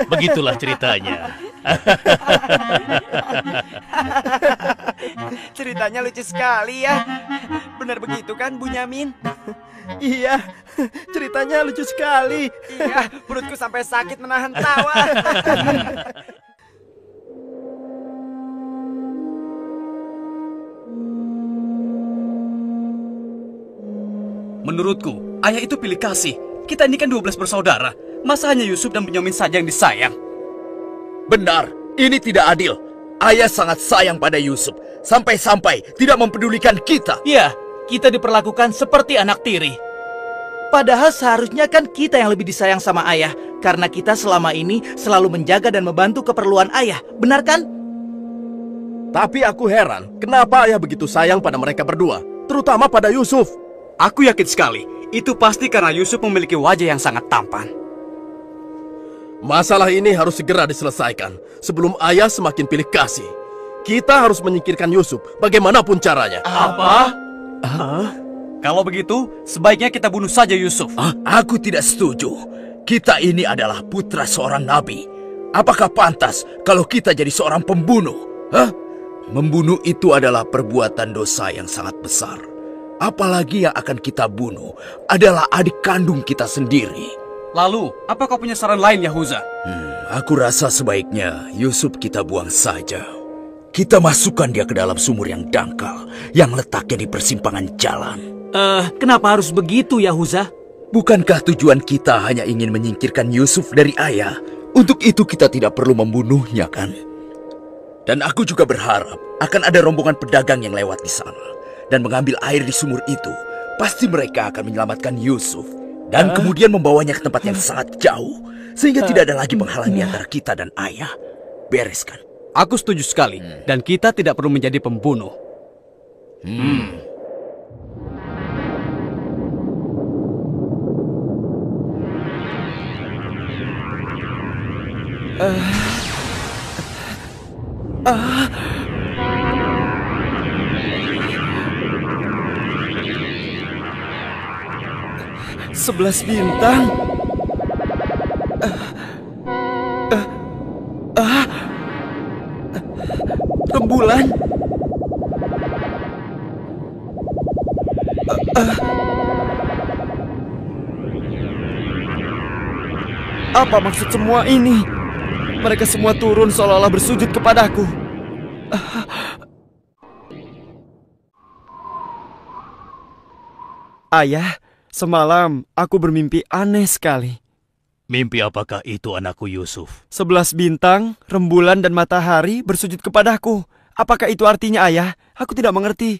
Begitulah ceritanya. Ceritanya lucu sekali ya. Benar begitu kan, Bunyamin? Iya, ceritanya lucu sekali. Iya, perutku sampai sakit menahan tawa. Menurutku, ayah itu pilih kasih. Kita ini kan 12 bersaudara. Masa hanya Yusuf dan Bunyamin saja yang disayang? Benar, ini tidak adil. Ayah sangat sayang pada Yusuf. Sampai-sampai tidak mempedulikan kita. Iya, kita diperlakukan seperti anak tiri. Padahal seharusnya kan kita yang lebih disayang sama ayah. Karena kita selama ini selalu menjaga dan membantu keperluan ayah. Benar kan? Tapi aku heran, kenapa ayah begitu sayang pada mereka berdua, terutama pada Yusuf. Aku yakin sekali, itu pasti karena Yusuf memiliki wajah yang sangat tampan. Masalah ini harus segera diselesaikan sebelum ayah semakin pilih kasih. Kita harus menyingkirkan Yusuf bagaimanapun caranya. Apa? Kalau begitu, sebaiknya kita bunuh saja Yusuf. Aku tidak setuju. Kita ini adalah putra seorang nabi. Apakah pantas kalau kita jadi seorang pembunuh? Membunuh itu adalah perbuatan dosa yang sangat besar. Apalagi yang akan kita bunuh adalah adik kandung kita sendiri. Lalu, apa kau punya saran lain, Yahuza? Aku rasa sebaiknya Yusuf kita buang saja. Kita masukkan dia ke dalam sumur yang dangkal, yang letaknya di persimpangan jalan. Kenapa harus begitu, Yahuza? Bukankah tujuan kita hanya ingin menyingkirkan Yusuf dari ayah? Untuk itu kita tidak perlu membunuhnya, kan? Dan aku juga berharap akan ada rombongan pedagang yang lewat di sana dan mengambil air di sumur itu. Pasti mereka akan menyelamatkan Yusuf dan kemudian membawanya ke tempat yang sangat jauh, sehingga tidak ada lagi penghalang di antara kita dan ayah. Beres kan? Aku setuju sekali, dan kita tidak perlu menjadi pembunuh. Sebelas bintang. Rembulan. Apa maksud semua ini? Mereka semua turun seolah-olah bersujud kepadaku. Ayah, semalam aku bermimpi aneh sekali. Mimpi apakah itu, anakku Yusuf? 11 bintang, rembulan dan matahari bersujud kepadaku. Apakah itu artinya, ayah? Aku tidak mengerti.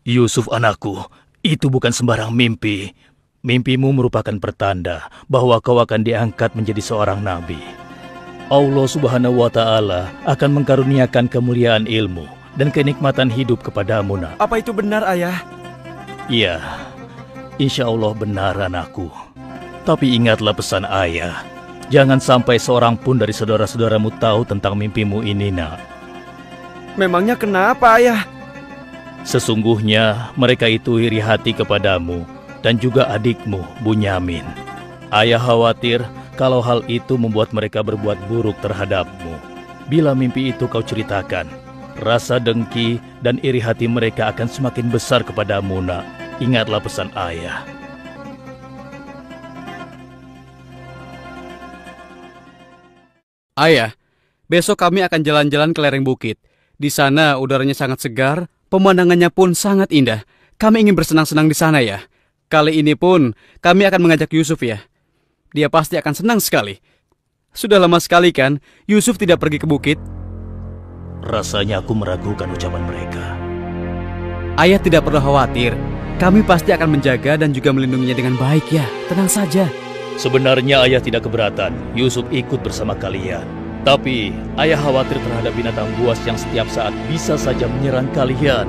Yusuf anakku, itu bukan sembarang mimpi. Mimpimu merupakan pertanda bahwa kau akan diangkat menjadi seorang nabi. Allah Subhanahu wa Ta'ala akan mengkaruniakan kemuliaan ilmu dan kenikmatan hidup kepadamu, nak. Apa itu benar, ayah? Iya, insya Allah benar, anakku. Tapi ingatlah pesan ayah. Jangan sampai seorang pun dari saudara-saudaramu tahu tentang mimpimu ini, nak. Memangnya kenapa, ayah? Sesungguhnya mereka itu iri hati kepadamu dan juga adikmu, Bunyamin. Ayah khawatir kalau hal itu membuat mereka berbuat buruk terhadapmu. Bila mimpi itu kau ceritakan, rasa dengki dan iri hati mereka akan semakin besar kepadamu, nak. Ingatlah pesan ayah. Ayah, besok kami akan jalan-jalan ke lereng bukit. Di sana udaranya sangat segar, pemandangannya pun sangat indah. Kami ingin bersenang-senang di sana, ya. Kali ini pun kami akan mengajak Yusuf, ya. Dia pasti akan senang sekali. Sudah lama sekali kan Yusuf tidak pergi ke bukit. Rasanya aku meragukan ucapan mereka. Ayah tidak perlu khawatir. Kami pasti akan menjaga dan juga melindunginya dengan baik, ya. Tenang saja. Sebenarnya ayah tidak keberatan Yusuf ikut bersama kalian. Tapi ayah khawatir terhadap binatang buas yang setiap saat bisa saja menyerang kalian.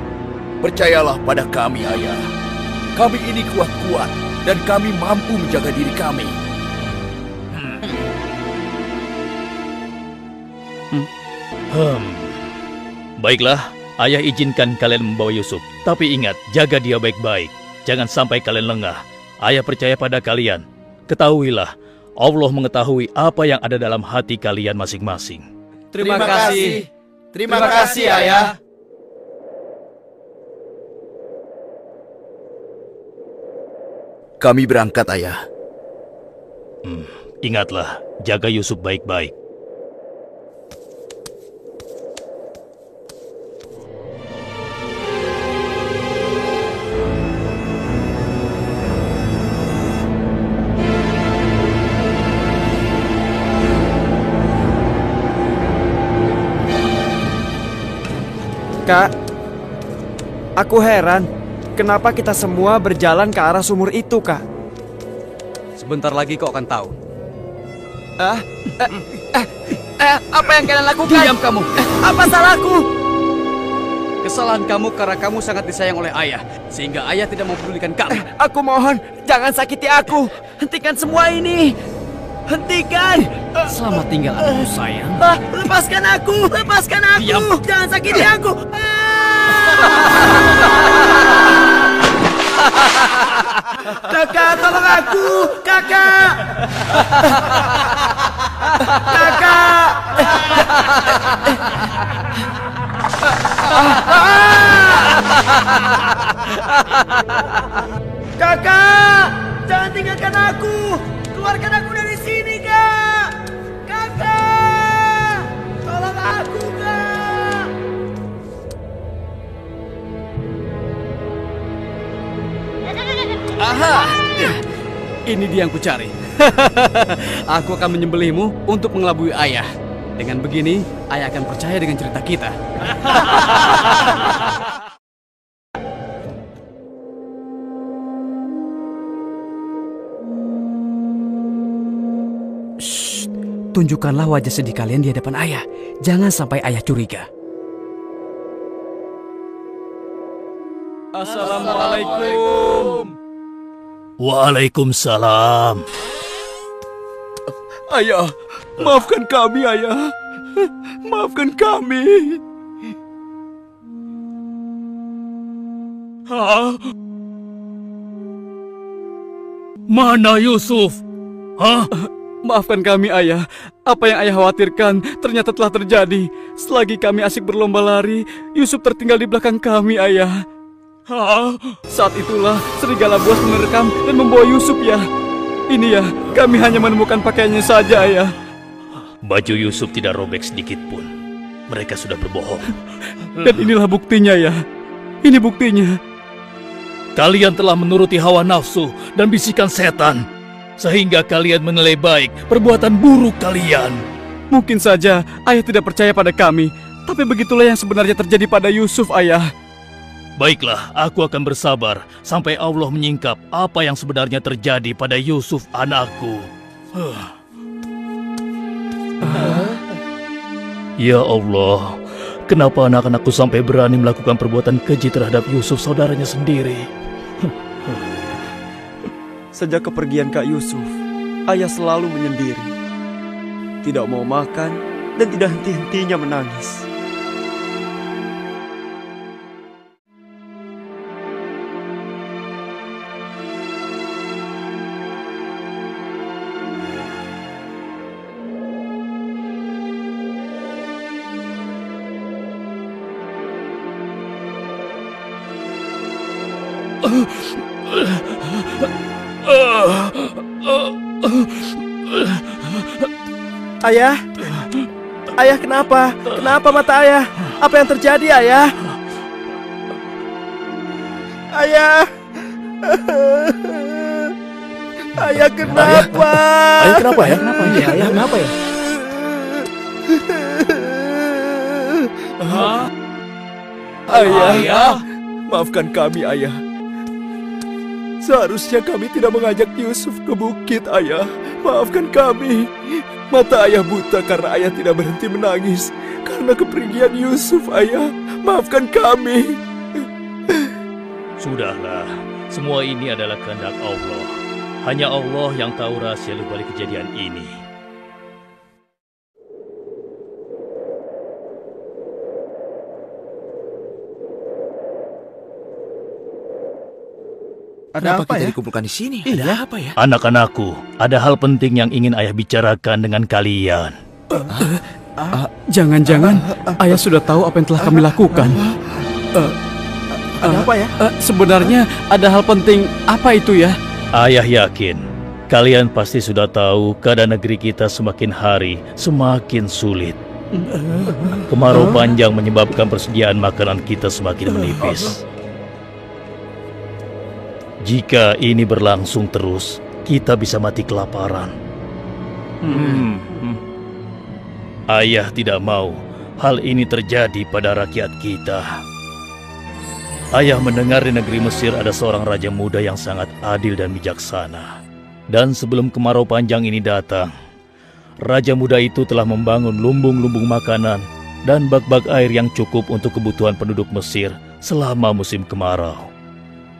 Percayalah pada kami, ayah. Kami ini kuat-kuat dan kami mampu menjaga diri kami. Baiklah, ayah izinkan kalian membawa Yusuf. Tapi ingat, jaga dia baik-baik. Jangan sampai kalian lengah. Ayah percaya pada kalian. Ketahuilah, Allah mengetahui apa yang ada dalam hati kalian masing-masing. Terima kasih. Terima kasih, Ayah. Kami berangkat, Ayah. Ingatlah, jaga Yusuf baik-baik. Kak, aku heran, kenapa kita semua berjalan ke arah sumur itu, Kak? Sebentar lagi kau akan tahu. Apa yang kalian lakukan? Diam kamu. Apa salahku? Kesalahan kamu karena kamu sangat disayang oleh ayah, sehingga ayah tidak mempedulikan kamu. Aku mohon, jangan sakiti aku. Hentikan semua ini. Hentikan. Selamat tinggal anakku sayang. Lepaskan aku. Lepaskan aku. Diam. Jangan sakiti aku. Kakak, tolong aku. Kakak. Kakak. Kakak, jangan tinggalkan aku. Keluarkan aku dari sini, Kak. Kakak, tolong aku, Kak. Aha! Ini dia yang kucari. Aku akan menyembelihmu untuk mengelabui ayah. Dengan begini, ayah akan percaya dengan cerita kita. Shh, tunjukkanlah wajah sedih kalian di hadapan ayah. Jangan sampai ayah curiga. Assalamualaikum. Waalaikumsalam. Ayah, maafkan kami, ayah. Maafkan kami. Hah? Mana Yusuf? Hah? Maafkan kami, ayah. Apa yang ayah khawatirkan ternyata telah terjadi. Selagi kami asik berlomba lari, Yusuf tertinggal di belakang kami, ayah. Hah? Saat itulah serigala buas menerkam dan membawa Yusuf, ya. Ini ya, kami hanya menemukan pakaiannya saja, ayah. Baju Yusuf tidak robek sedikit pun. Mereka sudah berbohong. Dan inilah buktinya, ya. Ini buktinya. Kalian telah menuruti hawa nafsu dan bisikan setan, sehingga kalian menilai baik perbuatan buruk kalian. Mungkin saja ayah tidak percaya pada kami, tapi begitulah yang sebenarnya terjadi pada Yusuf, ayah. Baiklah, aku akan bersabar sampai Allah menyingkap apa yang sebenarnya terjadi pada Yusuf anakku. Ya Allah, kenapa anak-anakku sampai berani melakukan perbuatan keji terhadap Yusuf saudaranya sendiri? Sejak kepergian Kak Yusuf, ayah selalu menyendiri. Tidak mau makan dan tidak henti-hentinya menangis. Ayah? Ayah kenapa? Kenapa mata ayah? Apa yang terjadi, ayah? Ayah! Ayah kenapa? Ayah kenapa ya? Kenapa ya? Ayah kenapa ya? Ayah, maafkan kami, ayah. Seharusnya kami tidak mengajak Yusuf ke bukit, ayah. Maafkan kami. Mata ayah buta karena ayah tidak berhenti menangis karena kepergian Yusuf, ayah. Maafkan kami. Sudahlah, semua ini adalah kehendak Allah. Hanya Allah yang tahu rahasia di balik kejadian ini. Kenapa apa kita ya? dikumpulkan di sini? Iya. Ada apa ya? Anak-anakku, ada hal penting yang ingin ayah bicarakan dengan kalian. Jangan-jangan ayah sudah tahu apa yang telah kami lakukan. Ada apa ya? Sebenarnya ada hal penting apa itu ya? Ayah yakin kalian pasti sudah tahu keadaan negeri kita semakin hari semakin sulit. Kemarau panjang menyebabkan persediaan makanan kita semakin menipis. Jika ini berlangsung terus, kita bisa mati kelaparan. Ayah tidak mau hal ini terjadi pada rakyat kita. Ayah mendengar di negeri Mesir ada seorang raja muda yang sangat adil dan bijaksana. Dan sebelum kemarau panjang ini datang, raja muda itu telah membangun lumbung-lumbung makanan dan bak-bak air yang cukup untuk kebutuhan penduduk Mesir selama musim kemarau.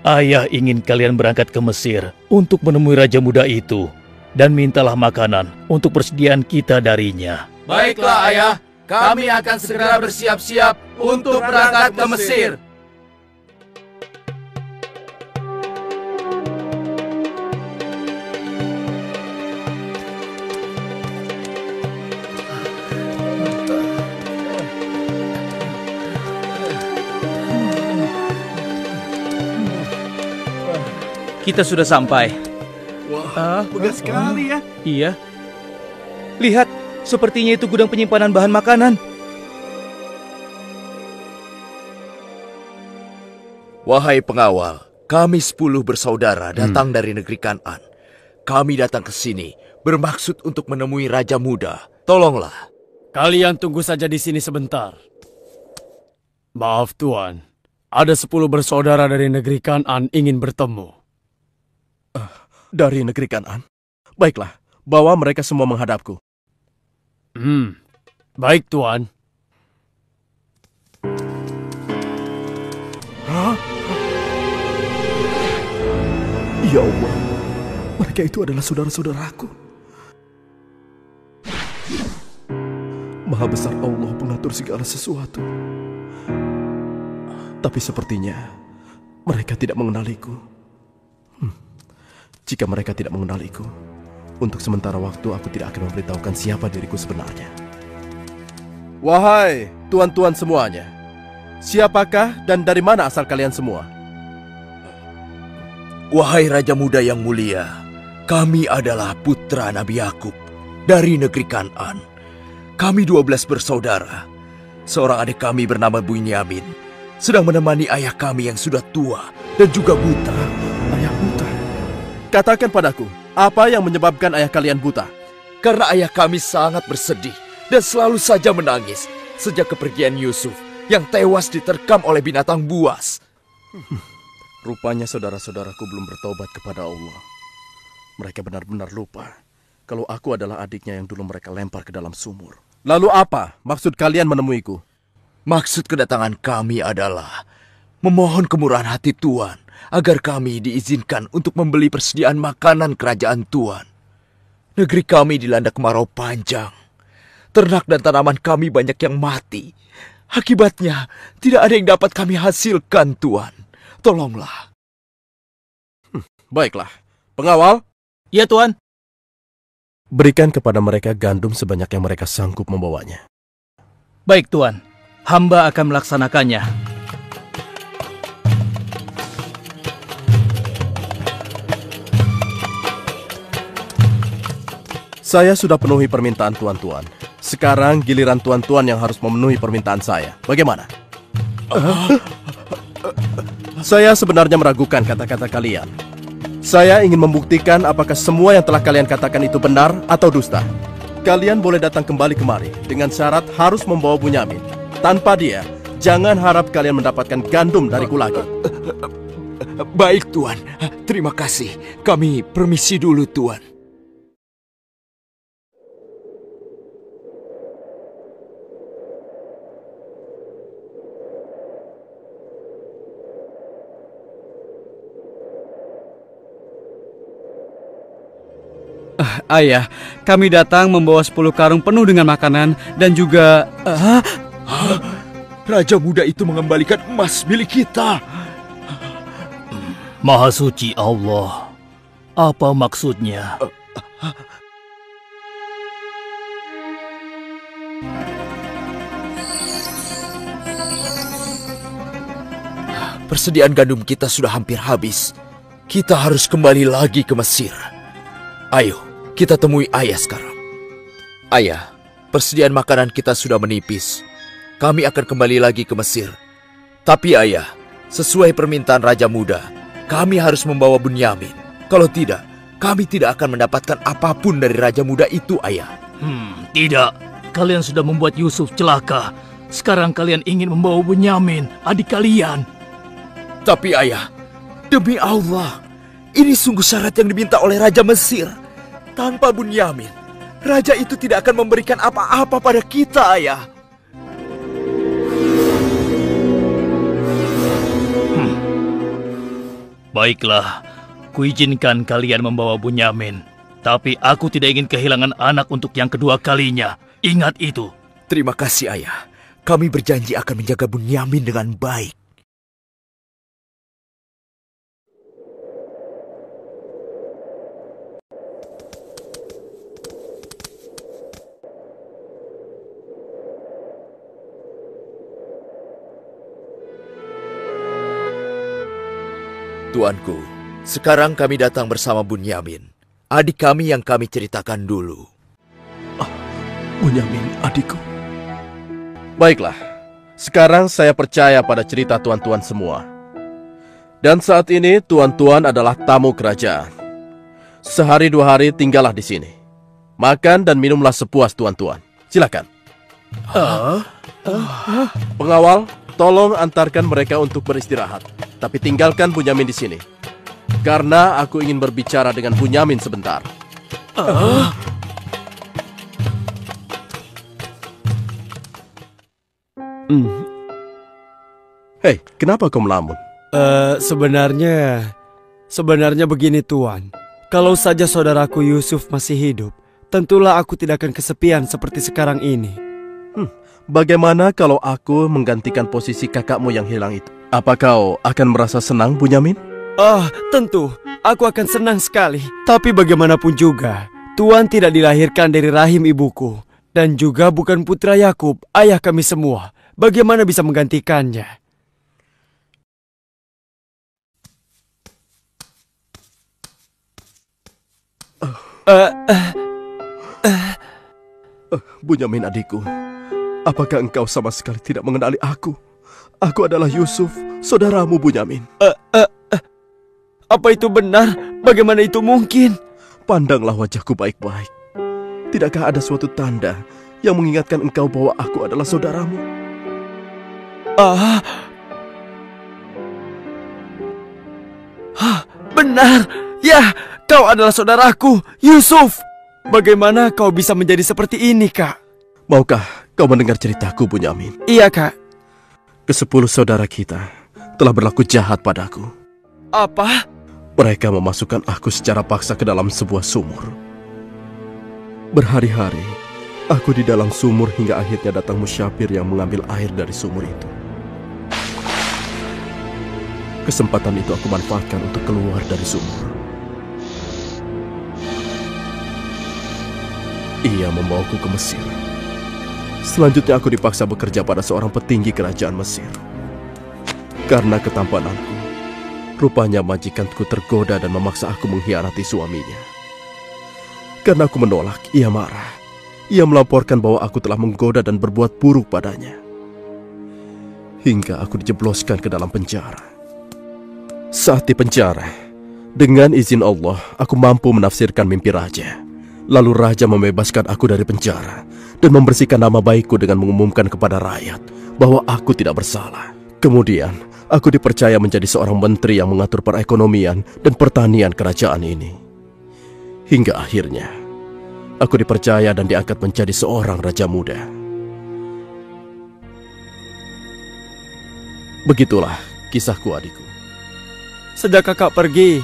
Ayah ingin kalian berangkat ke Mesir untuk menemui raja muda itu dan mintalah makanan untuk persediaan kita darinya. Baiklah ayah, kami akan segera bersiap-siap untuk berangkat ke Mesir. Kita sudah sampai. Wah, megah sekali ya. Iya. Lihat, sepertinya itu gudang penyimpanan bahan makanan. Wahai pengawal, kami 10 bersaudara datang dari negeri Kan'an. Kami datang ke sini bermaksud untuk menemui Raja Muda. Tolonglah. Kalian tunggu saja di sini sebentar. Maaf Tuan, ada 10 bersaudara dari negeri Kan'an ingin bertemu. Dari negeri Kan'an. Baiklah, bawa mereka semua menghadapku. Baik Tuan. Hah? Ya Allah, mereka itu adalah saudara-saudaraku. Maha besar Allah pengatur segala sesuatu. Tapi sepertinya mereka tidak mengenaliku. Jika mereka tidak mengenaliku, untuk sementara waktu aku tidak akan memberitahukan siapa diriku sebenarnya. Wahai tuan-tuan semuanya, siapakah dan dari mana asal kalian semua? Wahai Raja Muda yang mulia, kami adalah putra Nabi Yakub dari negeri Kan'an. Kami 12 bersaudara. Seorang adik kami bernama Bunyamin sedang menemani ayah kami yang sudah tua dan juga buta. Ayah buta? Katakan padaku, apa yang menyebabkan ayah kalian buta? Karena ayah kami sangat bersedih dan selalu saja menangis sejak kepergian Yusuf yang tewas diterkam oleh binatang buas. Rupanya saudara-saudaraku belum bertobat kepada Allah. Mereka benar-benar lupa kalau aku adalah adiknya yang dulu mereka lempar ke dalam sumur. Lalu apa maksud kalian menemuiku? Maksud kedatangan kami adalah memohon kemurahan hati Tuan agar kami diizinkan untuk membeli persediaan makanan kerajaan Tuan. Negeri kami dilanda kemarau panjang. Ternak dan tanaman kami banyak yang mati. Akibatnya tidak ada yang dapat kami hasilkan, Tuan. Tolonglah. Baiklah, pengawal, Ya Tuan. berikan kepada mereka gandum sebanyak yang mereka sanggup membawanya. Baik Tuan, hamba akan melaksanakannya. Saya sudah penuhi permintaan tuan-tuan. Sekarang giliran tuan-tuan yang harus memenuhi permintaan saya. Bagaimana? Saya sebenarnya meragukan kata-kata kalian. Saya ingin membuktikan apakah semua yang telah kalian katakan itu benar atau dusta. Kalian boleh datang kembali kemari dengan syarat harus membawa Bunyamin. Tanpa dia, jangan harap kalian mendapatkan gandum dariku lagi. Baik, Tuan. Terima kasih. Kami permisi dulu, Tuan. Ayah, kami datang membawa 10 karung penuh dengan makanan dan juga... Raja muda itu mengembalikan emas milik kita. Maha suci Allah, apa maksudnya? Persediaan gandum kita sudah hampir habis. Kita harus kembali lagi ke Mesir. Ayo, kita temui ayah sekarang. Ayah, persediaan makanan kita sudah menipis. Kami akan kembali lagi ke Mesir. Tapi ayah, sesuai permintaan Raja Muda, kami harus membawa Bunyamin. Kalau tidak, kami tidak akan mendapatkan apapun dari Raja Muda itu, ayah. Tidak. Kalian sudah membuat Yusuf celaka. Sekarang kalian ingin membawa Bunyamin, adik kalian. Tapi ayah, demi Allah, ini sungguh syarat yang diminta oleh Raja Mesir. Tanpa Bunyamin, Raja itu tidak akan memberikan apa-apa pada kita, ayah. Baiklah, kuizinkan kalian membawa Bunyamin. Tapi aku tidak ingin kehilangan anak untuk yang kedua kalinya. Ingat itu. Terima kasih, ayah. Kami berjanji akan menjaga Bunyamin dengan baik. Tuanku, sekarang kami datang bersama Bunyamin, adik kami yang kami ceritakan dulu. Bunyamin, adikku. Baiklah, sekarang saya percaya pada cerita tuan-tuan semua. Dan saat ini tuan-tuan adalah tamu kerajaan. Sehari 2 hari tinggallah di sini. Makan dan minumlah sepuas tuan-tuan. Silakan. Pengawal, tolong antarkan mereka untuk beristirahat. Tapi tinggalkan Bunyamin di sini. Karena aku ingin berbicara dengan Bunyamin sebentar. Hei, kenapa kau melamun? Sebenarnya begini Tuan. Kalau saja saudaraku Yusuf masih hidup, tentulah aku tidak akan kesepian seperti sekarang ini. Bagaimana kalau aku menggantikan posisi kakakmu yang hilang itu? Apa kau akan merasa senang, Bunyamin? Tentu. Aku akan senang sekali. Tapi bagaimanapun juga, Tuan tidak dilahirkan dari rahim ibuku. Dan juga bukan putra Yakub, ayah kami semua. Bagaimana bisa menggantikannya? Bunyamin adikku, apakah engkau sama sekali tidak mengenali aku? Aku adalah Yusuf, saudaramu Bunyamin. Apa itu benar? Bagaimana itu mungkin? Pandanglah wajahku baik-baik. Tidakkah ada suatu tanda yang mengingatkan engkau bahwa aku adalah saudaramu? Benar. Ya, kau adalah saudaraku, Yusuf. Bagaimana kau bisa menjadi seperti ini, Kak? Maukah kau mendengar ceritaku, Bunyamin? Iya, Kak. Ke-10 saudara kita telah berlaku jahat padaku. Apa? Mereka memasukkan aku secara paksa ke dalam sebuah sumur. Berhari-hari, aku di dalam sumur hingga akhirnya datang musyafir yang mengambil air dari sumur itu. Kesempatan itu aku manfaatkan untuk keluar dari sumur. Ia membawaku ke Mesir. Selanjutnya aku dipaksa bekerja pada seorang petinggi kerajaan Mesir. Karena ketampananku, rupanya majikanku tergoda dan memaksa aku mengkhianati suaminya. Karena aku menolak, ia marah. Ia melaporkan bahwa aku telah menggoda dan berbuat buruk padanya. Hingga aku dijebloskan ke dalam penjara. Saat di penjara, dengan izin Allah, aku mampu menafsirkan mimpi raja. Lalu raja membebaskan aku dari penjara dan membersihkan nama baikku dengan mengumumkan kepada rakyat bahwa aku tidak bersalah. Kemudian, aku dipercaya menjadi seorang menteri yang mengatur perekonomian dan pertanian kerajaan ini. Hingga akhirnya, aku dipercaya dan diangkat menjadi seorang raja muda. Begitulah kisahku, adikku. Sejak kakak pergi,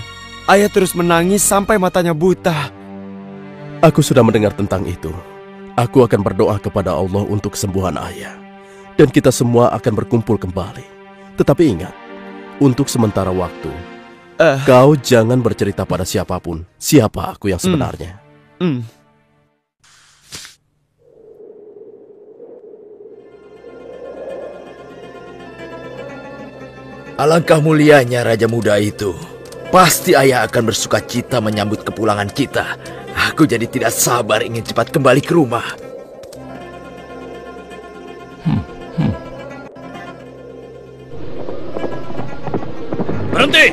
ayah terus menangis sampai matanya buta. Aku sudah mendengar tentang itu. Aku akan berdoa kepada Allah untuk kesembuhan ayah. Dan kita semua akan berkumpul kembali. Tetapi ingat, untuk sementara waktu, Kau jangan bercerita pada siapapun siapa aku yang sebenarnya. Alangkah mulianya Raja Muda itu. Pasti ayah akan bersuka cita menyambut kepulangan kita. Aku jadi tidak sabar ingin cepat kembali ke rumah. Berhenti!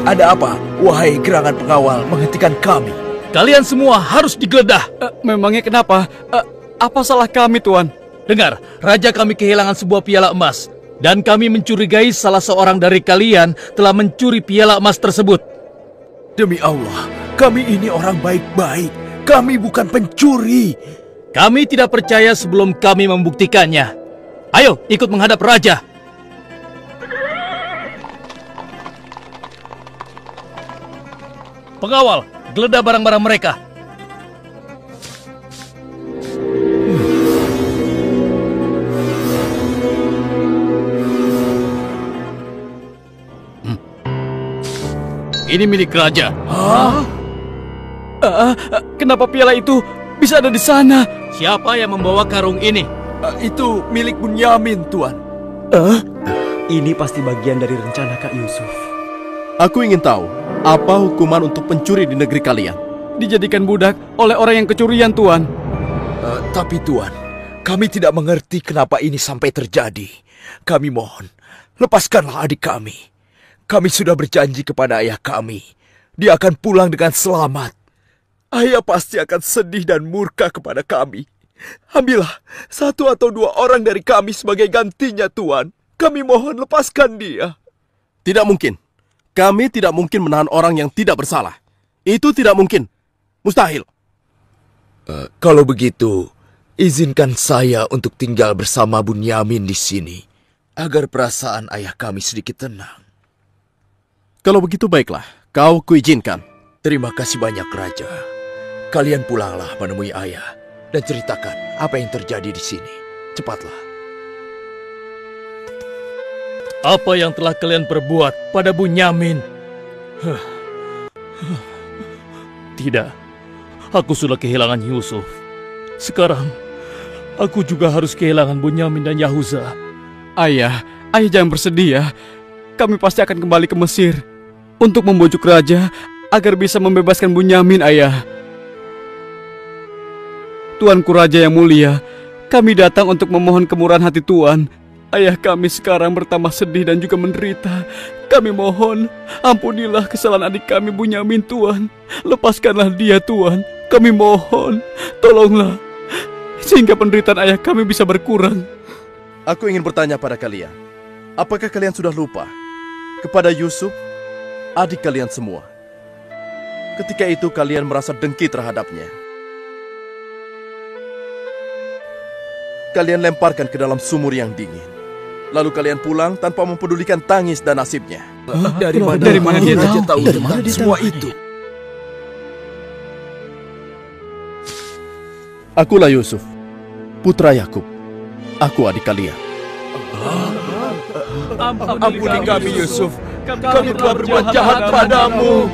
Ada apa? Wahai gerangan pengawal, menghentikan kami. Kalian semua harus digeledah. Memangnya kenapa? Apa salah kami, Tuan? Dengar, raja kami kehilangan sebuah piala emas. Dan kami mencurigai salah seorang dari kalian telah mencuri piala emas tersebut. Demi Allah, kami ini orang baik-baik. Kami bukan pencuri. Kami tidak percaya sebelum kami membuktikannya. Ayo, ikut menghadap raja. Pengawal, geledah barang-barang mereka. Ini milik raja. Kenapa piala itu bisa ada di sana? Siapa yang membawa karung ini? Itu milik Bunyamin, Tuan. Ini pasti bagian dari rencana Kak Yusuf. Aku ingin tahu apa hukuman untuk pencuri di negeri kalian. Dijadikan budak oleh orang yang kecurian, Tuan. Tapi Tuan, kami tidak mengerti kenapa ini sampai terjadi. Kami mohon, lepaskanlah adik kami. Kami sudah berjanji kepada ayah kami. Dia akan pulang dengan selamat. Ayah pasti akan sedih dan murka kepada kami. Ambillah 1 atau 2 orang dari kami sebagai gantinya, Tuan. Kami mohon lepaskan dia. Tidak mungkin. Kami tidak mungkin menahan orang yang tidak bersalah. Itu tidak mungkin. Mustahil. Kalau begitu, izinkan saya untuk tinggal bersama Bunyamin di sini, agar perasaan ayah kami sedikit tenang. Kalau begitu baiklah, kau kuizinkan. Terima kasih banyak, Raja. Kalian pulanglah menemui ayah dan ceritakan apa yang terjadi di sini. Cepatlah. Apa yang telah kalian perbuat pada Bunyamin? Tidak, aku sudah kehilangan Yusuf. Sekarang, aku juga harus kehilangan Bunyamin dan Yahuza. Ayah jangan bersedih ya. Kami pasti akan kembali ke Mesir untuk membujuk raja agar bisa membebaskan Bunyamin, ayah. Tuanku Raja yang mulia, kami datang untuk memohon kemurahan hati Tuan. Ayah kami sekarang bertambah sedih dan juga menderita. Kami mohon, ampunilah kesalahan adik kami Bunyamin, Tuan. Lepaskanlah dia, Tuan. Kami mohon, tolonglah, sehingga penderitaan ayah kami bisa berkurang. Aku ingin bertanya pada kalian. Apakah kalian sudah lupa kepada Yusuf, adik kalian semua? Ketika itu kalian merasa dengki terhadapnya. Kalian lemparkan ke dalam sumur yang dingin. Lalu kalian pulang tanpa mempedulikan tangis dan nasibnya. Dari mana dia tahu tentang semua itu? Akulah Yusuf, putra Yakub. Aku adik kalian. Ampuni kami, Yusuf. Kami telah berbuat jahat padamu.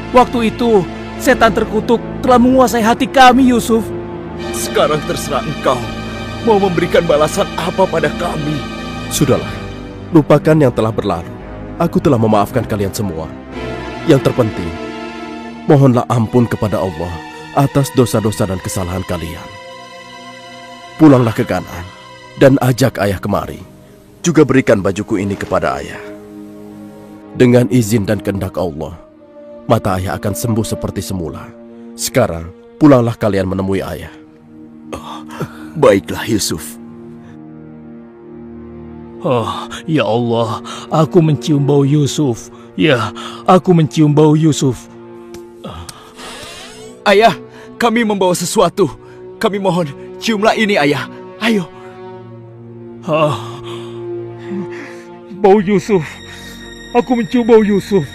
Waktu itu, setan terkutuk telah menguasai hati kami, Yusuf. Sekarang terserah engkau mau memberikan balasan apa pada kami. Sudahlah, lupakan yang telah berlalu. Aku telah memaafkan kalian semua. Yang terpenting, mohonlah ampun kepada Allah atas dosa-dosa dan kesalahan kalian. Pulanglah ke Kanaan dan ajak ayah kemari. Juga berikan bajuku ini kepada ayah. Dengan izin dan kehendak Allah, mata ayah akan sembuh seperti semula. Sekarang, pulanglah kalian menemui ayah. Baiklah, Yusuf. Oh, ya Allah, aku mencium bau Yusuf. Ya, aku mencium bau Yusuf. Ayah, kami membawa sesuatu. Kami mohon, ciumlah ini, ayah. Ayo. Bau Yusuf. Aku mencium bau Yusuf.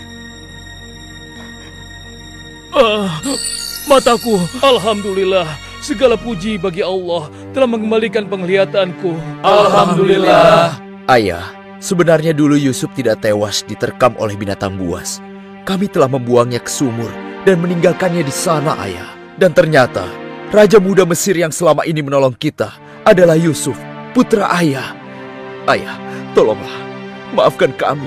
Mataku, alhamdulillah. Segala puji bagi Allah telah mengembalikan penglihatanku. Alhamdulillah. Ayah, sebenarnya dulu Yusuf tidak tewas diterkam oleh binatang buas. Kami telah membuangnya ke sumur dan meninggalkannya di sana, Ayah. Dan ternyata, Raja Muda Mesir yang selama ini menolong kita adalah Yusuf, putra Ayah. Ayah, tolonglah, maafkan kami.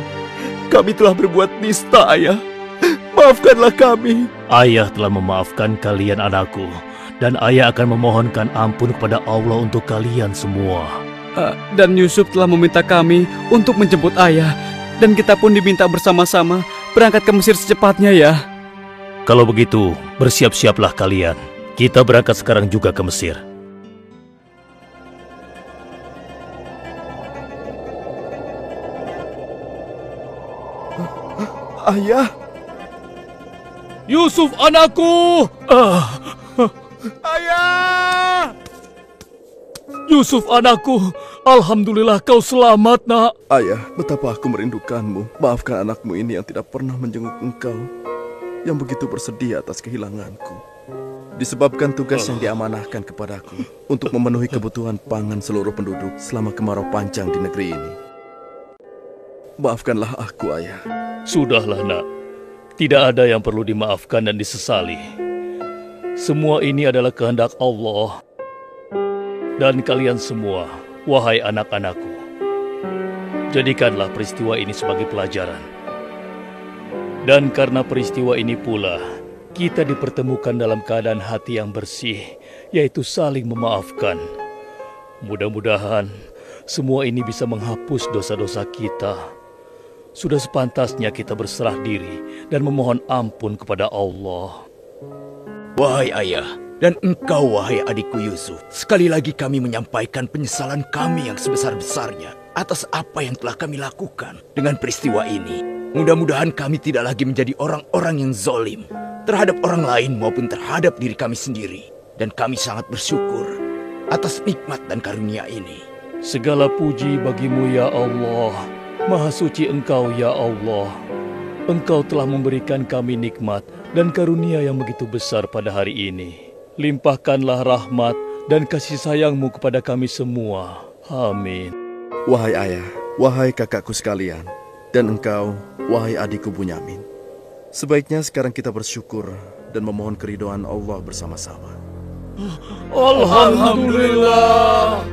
Kami telah berbuat nista, Ayah. Maafkanlah kami. Ayah telah memaafkan kalian anakku, dan ayah akan memohonkan ampun kepada Allah untuk kalian semua. Dan Yusuf telah meminta kami untuk menjemput ayah, dan kita pun diminta bersama-sama berangkat ke Mesir secepatnya ya. Kalau begitu, bersiap-siaplah kalian. Kita berangkat sekarang juga ke Mesir. Ayah. Yusuf anakku! Ayah! Yusuf anakku, alhamdulillah kau selamat, nak. Ayah, betapa aku merindukanmu. Maafkan anakmu ini yang tidak pernah menjenguk engkau, yang begitu bersedih atas kehilanganku. Disebabkan tugas yang diamanahkan kepadaku untuk memenuhi kebutuhan pangan seluruh penduduk selama kemarau panjang di negeri ini. Maafkanlah aku, Ayah. Sudahlah, nak. Tidak ada yang perlu dimaafkan dan disesali. Semua ini adalah kehendak Allah. Dan kalian semua, wahai anak-anakku, jadikanlah peristiwa ini sebagai pelajaran. Dan karena peristiwa ini pula, kita dipertemukan dalam keadaan hati yang bersih, yaitu saling memaafkan. Mudah-mudahan semua ini bisa menghapus dosa-dosa kita. Sudah sepantasnya kita berserah diri dan memohon ampun kepada Allah. Wahai ayah, dan engkau wahai adikku Yusuf, sekali lagi kami menyampaikan penyesalan kami yang sebesar-besarnya atas apa yang telah kami lakukan. Dengan peristiwa ini, mudah-mudahan kami tidak lagi menjadi orang-orang yang zalim terhadap orang lain maupun terhadap diri kami sendiri. Dan kami sangat bersyukur atas nikmat dan karunia ini. Segala puji bagimu ya Allah. Maha suci Engkau ya Allah. Engkau telah memberikan kami nikmat dan karunia yang begitu besar pada hari ini. Limpahkanlah rahmat dan kasih sayang-Mu kepada kami semua. Amin. Wahai ayah, wahai kakakku sekalian, dan engkau, wahai adikku Bunyamin. Sebaiknya sekarang kita bersyukur dan memohon keridhaan Allah bersama-sama. Alhamdulillah.